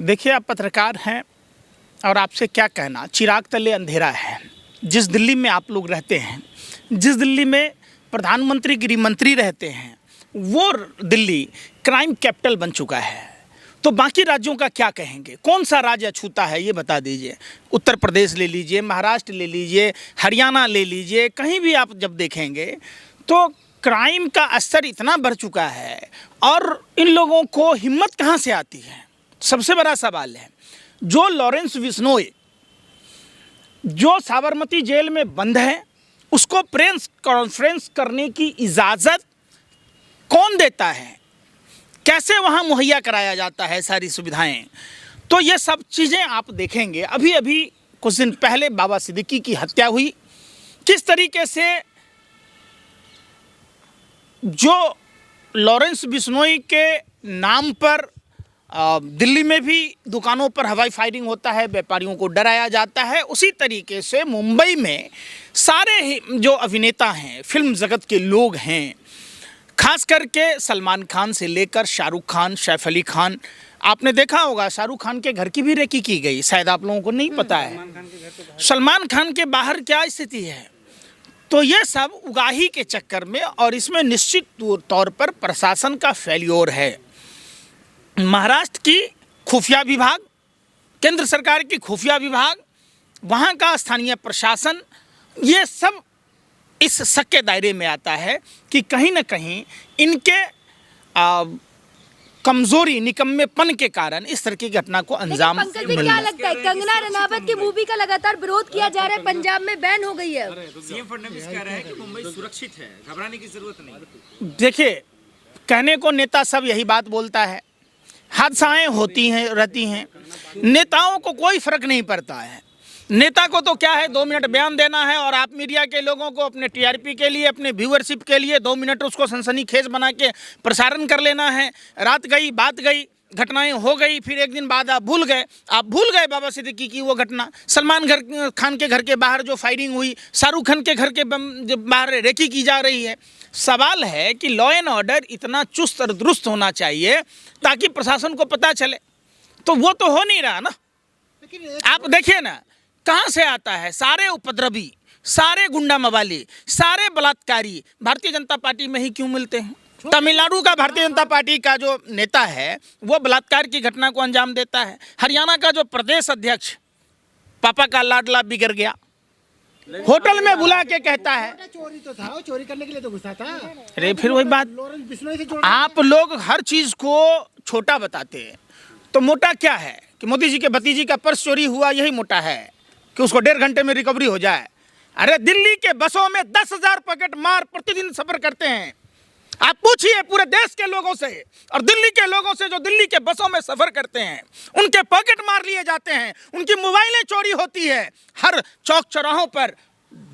देखिए, आप पत्रकार हैं और आपसे क्या कहना, चिराग तले अंधेरा है। जिस दिल्ली में आप लोग रहते हैं, जिस दिल्ली में प्रधानमंत्री गृह मंत्री रहते हैं, वो दिल्ली क्राइम कैपिटल बन चुका है। तो बाकी राज्यों का क्या कहेंगे? कौन सा राज्य अछूता है ये बता दीजिए। उत्तर प्रदेश ले लीजिए, महाराष्ट्र ले लीजिए, हरियाणा ले लीजिए, कहीं भी आप जब देखेंगे तो क्राइम का स्तर इतना बढ़ चुका है। और इन लोगों को हिम्मत कहाँ से आती है? सबसे बड़ा सवाल है। जो लॉरेंस बिश्नोई जो साबरमती जेल में बंद है, उसको प्रेस कॉन्फ्रेंस करने की इजाज़त कौन देता है? कैसे वहाँ मुहैया कराया जाता है सारी सुविधाएं? तो ये सब चीज़ें आप देखेंगे। अभी अभी कुछ दिन पहले बाबा सिद्दीकी की हत्या हुई। किस तरीके से जो लॉरेंस बिश्नोई के नाम पर दिल्ली में भी दुकानों पर हवाई फायरिंग होता है, व्यापारियों को डराया जाता है, उसी तरीके से मुंबई में सारे ही जो अभिनेता हैं, फिल्म जगत के लोग हैं, खास करके सलमान खान से लेकर शाहरुख खान, सैफ अली खान, आपने देखा होगा शाहरुख खान के घर की भी रेकी की गई, शायद आप लोगों को नहीं पता है। सलमान खान के बाहर क्या स्थिति है? तो ये सब उगाही के चक्कर में, और इसमें निश्चित तौर पर प्रशासन का फेल्योर है। महाराष्ट्र की खुफिया विभाग, केंद्र सरकार की खुफिया विभाग, वहाँ का स्थानीय प्रशासन, ये सब इस शक के दायरे में आता है कि कहीं ना कहीं इनके कमजोरी, निकम्मेपन के कारण इस तरह की घटना को अंजाम मिल रहा है। क्या लगता है, कंगना रनावत की मूवी का लगातार विरोध किया जा रहा है, पंजाब में बैन हो गई है। सीएम फडणवीस कह रहे हैं कि मुंबई सुरक्षित है, घबराने की जरूरत नहीं। देखिए, कहने को नेता सब यही बात बोलता है, हादसाएं होती हैं, रहती हैं, नेताओं को कोई फर्क नहीं पड़ता है। नेता को तो क्या है, 2 मिनट बयान देना है और आप मीडिया के लोगों को अपने टीआरपी के लिए, अपने व्यूअरशिप के लिए 2 मिनट उसको सनसनीखेज बना के प्रसारण कर लेना है। रात गई, बात गई, घटनाएं हो गई, फिर एक दिन बाद आप भूल गए बाबा सिद्दीकी की वो घटना, सलमान खान के घर के बाहर जो फायरिंग हुई, शाहरुख खान के घर के बाहर रेकी की जा रही है। सवाल है कि लॉ एंड ऑर्डर इतना चुस्त और दुरुस्त होना चाहिए ताकि प्रशासन को पता चले, तो वो तो हो नहीं रहा ना। आप देखिए ना, कहाँ से आता है? सारे उपद्रवी, सारे गुंडा मवाली, सारे बलात्कारी भारतीय जनता पार्टी में ही क्यों मिलते हैं? तमिलनाडु का भारतीय जनता पार्टी का जो नेता है वो बलात्कार की घटना को अंजाम देता है। हरियाणा का जो प्रदेश अध्यक्ष, पापा का लाडला बिगड़ गया, होटल में बुला के कहता है चोरी तो था, वो चोरी करने के लिए तो घुसा था। अरे फिर वही बात, लॉरेंस बिश्नोई से आप लोग हर चीज को छोटा बताते हैं। तो मोटा क्या है कि मोदी जी के भतीजी का पर्स चोरी हुआ, यही मोटा है कि उसको 1.5 घंटे में रिकवरी हो जाए? अरे दिल्ली के बसों में 10,000 पैकेट मार प्रतिदिन सफर करते हैं। आप पूछिए पूरे देश के लोगों से और दिल्ली के लोगों से जो दिल्ली के बसों में सफर करते हैं, उनके पॉकेट मार लिए जाते हैं, उनकी मोबाइलें चोरी होती है, हर चौक चौराहों पर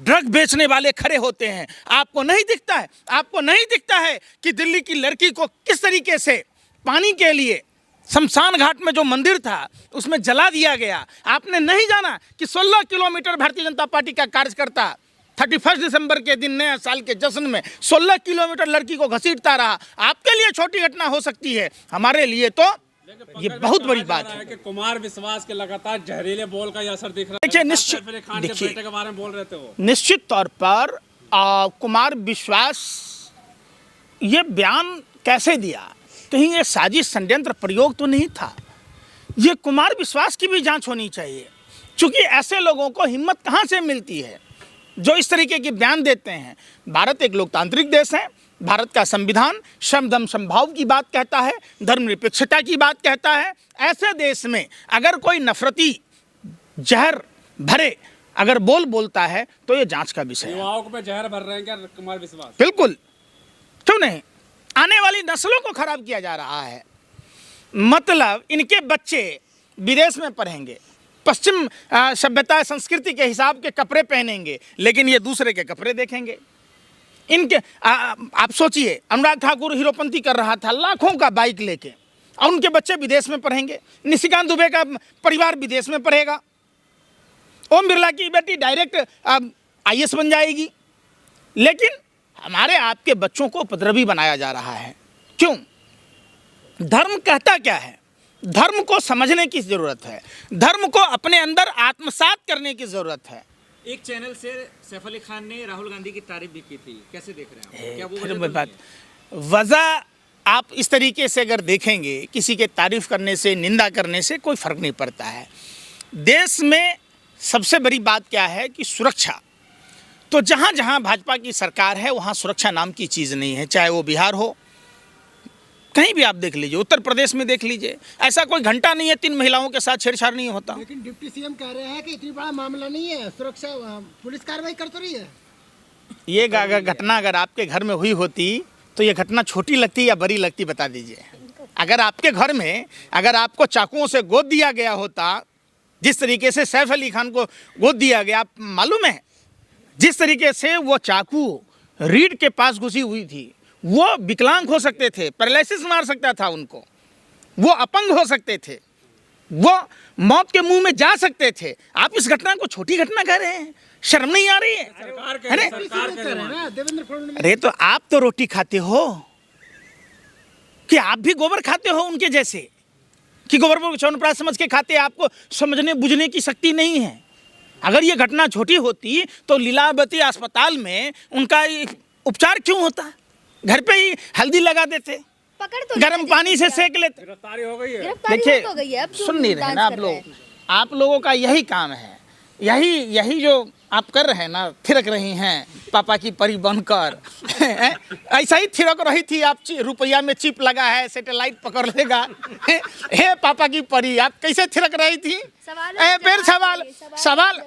ड्रग बेचने वाले खड़े होते हैं। आपको नहीं दिखता है? आपको नहीं दिखता है कि दिल्ली की लड़की को किस तरीके से पानी के लिए शमशान घाट में जो मंदिर था उसमें जला दिया गया? आपने नहीं जाना कि 16 किलोमीटर भारतीय जनता पार्टी का कार्यकर्ता 31 दिसंबर के दिन नए साल के जश्न में 16 किलोमीटर लड़की को घसीटता रहा। आपके लिए छोटी घटना हो सकती है, हमारे लिए तो ये बहुत बड़ी बात है। कि कुमार विश्वास के लगातार जहरीले बोल का असर दिख रहा है। देखिए, निश्चित तौर पर कुमार विश्वास ये बयान कैसे दिया? कहीं ये साजिश, षड्यंत्र, प्रयोग तो नहीं था? ये कुमार विश्वास की भी जांच होनी चाहिए, क्योंकि ऐसे लोगों को हिम्मत कहाँ से मिलती है जो इस तरीके के बयान देते हैं। भारत एक लोकतांत्रिक देश है, भारत का संविधान समदम समभाव की बात कहता है, धर्मनिरपेक्षता की बात कहता है। ऐसे देश में अगर कोई नफरती जहर भरे अगर बोलता है तो ये जांच का विषय है। युवाओं पे जहर भर रहे हैं क्या कुमार विश्वास? बिल्कुल, क्यों नहीं? आने वाली नस्लों को खराब किया जा रहा है। मतलब इनके बच्चे विदेश में पढ़ेंगे, पश्चिम सभ्यता संस्कृति के हिसाब के कपड़े पहनेंगे, लेकिन ये दूसरे के कपड़े देखेंगे। इनके आप सोचिए, अनुराग ठाकुर हीरोपंती कर रहा था लाखों का बाइक लेके, और उनके बच्चे विदेश में पढ़ेंगे। निशिकांत दुबे का परिवार विदेश में पढ़ेगा। ओम बिरला की बेटी डायरेक्ट IAS बन जाएगी। लेकिन हमारे आपके बच्चों को उपद्रवी बनाया जा रहा है। क्यों? धर्म कहता क्या है? धर्म को समझने की ज़रूरत है, धर्म को अपने अंदर आत्मसात करने की ज़रूरत है। एक चैनल से सैफ अली खान ने राहुल गांधी की तारीफ भी की थी, कैसे देख रहे हैं आप? क्या वो फिर वजह मैं तो बात नहीं है? वजह आप इस तरीके से अगर देखेंगे, किसी के तारीफ करने से, निंदा करने से कोई फ़र्क नहीं पड़ता है। देश में सबसे बड़ी बात क्या है कि सुरक्षा, तो जहाँ जहाँ भाजपा की सरकार है वहाँ सुरक्षा नाम की चीज़ नहीं है। चाहे वो बिहार हो, कहीं भी आप देख लीजिए, उत्तर प्रदेश में देख लीजिए, ऐसा कोई घंटा नहीं है 3 महिलाओं के साथ छेड़छाड़ नहीं होता। लेकिन डिप्टी सीएम कह रहे हैं कि इतनी बड़ा मामला नहीं है, सुरक्षा पुलिस कार्रवाई कर तो रही है। ये घटना अगर आपके घर में हुई होती तो ये घटना छोटी लगती या बड़ी लगती, बता दीजिए। अगर आपके घर में अगर आपको चाकुओं से गोद दिया गया होता, जिस तरीके से सैफ अली खान को गोद दिया गया, आप मालूम है जिस तरीके से वो चाकू रीढ़ के पास घुसी हुई थी, वो विकलांग हो सकते थे, पैरालिसिस मार सकता था उनको, वो अपंग हो सकते थे, वो मौत के मुंह में जा सकते थे। आप इस घटना को छोटी घटना कह रहे हैं, शर्म नहीं आ रही है? अरे देवेंद्र फडणवीस अरे तो आप तो रोटी खाते हो कि आप भी गोबर खाते हो उनके जैसे, कि गोबर को च्यवनप्राश समझ के खाते? आपको समझने बुझने की शक्ति नहीं है। अगर ये घटना छोटी होती तो लीलावती अस्पताल में उनका उपचार क्यों होता? घर पे ही हल्दी लगा देते, पकड़ तो गर्म पानी से सेक लेते। गिरफ्तारी हो गई है। देखिए, हो गई है, अब सुन नहीं रहे ना आप डांस कर रहे लोग, आप लोगों का यही काम है, यही जो आप कर रहे हैं ना, थिरक रही हैं पापा की परी बनकर। ऐसा ही थिरक रही थी आप, रुपया में चिप लगा है, सैटेलाइट पकड़ लेगा। हे पापा की परी, आप कैसे थिरक रही थी? फिर सवाल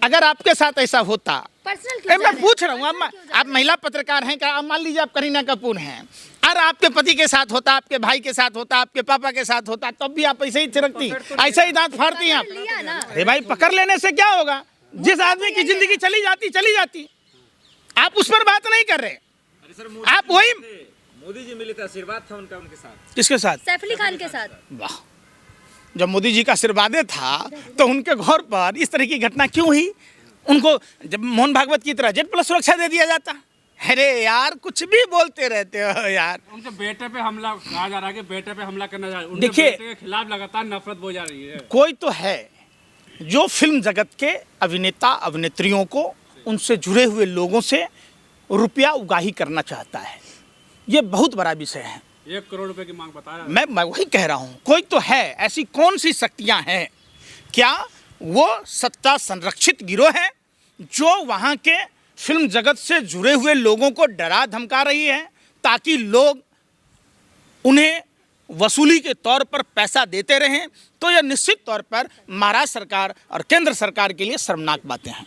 अगर आपके साथ ऐसा होता, मैं पूछ रहा हूँ, आप महिला पत्रकार हैं, क्या मान लीजिए आप करीना कपूर हैं, और आपके पति के साथ होता, आपके भाई के साथ होता, आपके पापा के साथ होता, तब भी आप ऐसे ही थिरकती, ऐसे ही दांत फाड़ती आप? अरे भाई, पकड़ लेने से क्या होगा? जिस आदमी की जिंदगी चली जाती, आप उस पर बात नहीं कर रहे। अरे सर, आप वही मोदी जी मिले थे, आशीर्वाद था उनका उनके साथ। किसके साथ? सैफ अली खान के साथ। वाह, जब मोदी जी का आशीर्वाद था तो उनके घर पर इस तरह की घटना क्यों हुई? उनको जब मोहन भागवत की तरह Z+ सुरक्षा दे दिया जाता। अरे यार, कुछ भी बोलते रहते हो यार। उनके बेटे पे हमला कहा जा रहा है कि बेटे पे हमला करना जा रहा है। उनके देखिए, बेटे के खिलाफ लगातार नफरत बोल जा रही है। कोई तो है जो फिल्म जगत के अभिनेता अभिनेत्रियों को, उनसे जुड़े हुए लोगों से रुपया उगाही करना चाहता है। ये बहुत बड़ा विषय है। 1 करोड़ रुपए की मांग बता रहा है। मैं वही कह रहा हूँ, कोई तो है। ऐसी कौन सी शक्तियाँ हैं? क्या वो सत्ता संरक्षित गिरोह है जो वहाँ के फिल्म जगत से जुड़े हुए लोगों को डरा धमका रही है ताकि लोग उन्हें वसूली के तौर पर पैसा देते रहें? तो यह निश्चित तौर पर महाराष्ट्र सरकार और केंद्र सरकार के लिए शर्मनाक बातें हैं।